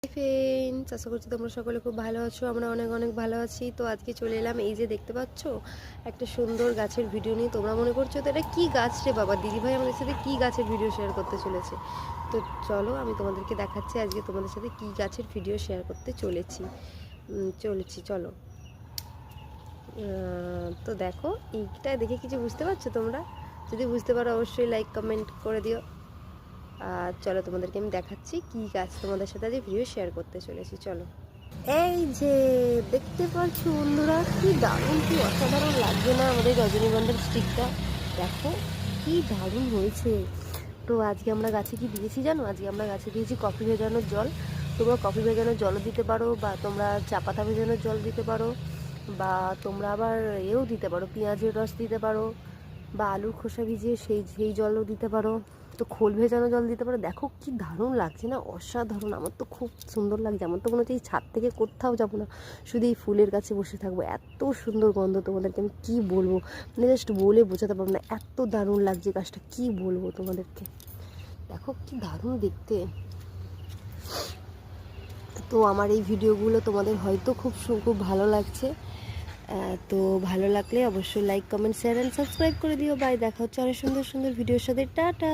Friends, আশা করছি তোমরা সকলে খুব ভালো আছো। আমরা অনেক অনেক ভালো আছি। তো আজকে চলে এলাম, এই যে দেখতে পাচ্ছ একটা সুন্দর গাছের ভিডিও নিয়ে। তোমরা মনে করছো তো এটা কি গাছ রে বাবা, দিদিভাই আমাদের সাথে কি গাছের ভিডিও শেয়ার করতে চলেছে। তো চলো আমি তোমাদেরকে দেখাচ্ছি আজকে তোমাদের সাথে কি গাছের ভিডিও শেয়ার করতে চলেছি চলো। তো দেখো, এইটা দেখে কিছু বুঝতে পারছো তোমরা? যদি বুঝতে পারো অবশ্যই লাইক কমেন্ট করে দিও। আর চলো তোমাদেরকে আমি দেখাচ্ছি কি গাছ তোমাদের সাথে আজ ভিডিও শেয়ার করতে চলেছি। চলো, এই যে দেখতে পাচ্ছ বন্ধুরা, কি দারুণ, কি অসাধারণ লাগছে না আমাদের রজনীগন্ধার স্টিকটা? দেখো কি দারুণ হয়েছে। তো আজকে আমরা গাছে কি দিয়েছি জানো? আজকে আমরা গাছে দিয়েছি কফি ভেজানোর জল। তোমরা কফি ভেজানোর জলও দিতে পারো, বা তোমরা চা পাতা ভেজানোর জল দিতে পারো, বা তোমরা আবার এও দিতে পারো, পেঁয়াজের রস দিতে পারো, বা আলুর খোসা ভিজিয়ে সেই জলও দিতে পারো। তো খোল ভেজানো জল দিতে পারো। দেখো কি দারুণ লাগছে না, অসাধারণ। আমার তো খুব সুন্দর লাগছে। আমার তো মনে হচ্ছে এই ছাদ থেকে কোথাও যাবো না, শুধু এই ফুলের কাছে বসে থাকবো। এত সুন্দর গন্ধ, তোমাদেরকে আমি কী বলবো, মানে জাস্ট বলে বোঝাতে পারবো না, এত দারুণ লাগছে গাছটা, কী বলবো তোমাদেরকে। দেখো কি দারুণ দেখতে। তো আমার এই ভিডিওগুলো তোমাদের হয়তো খুব ভালো লাগছে। তো ভালো লাগলে অবশ্যই like comment share and subscribe করে দিও। বাই, দেখা হচ্ছে অনেক সুন্দর সুন্দর ভিডিওর সাথে। টাটা।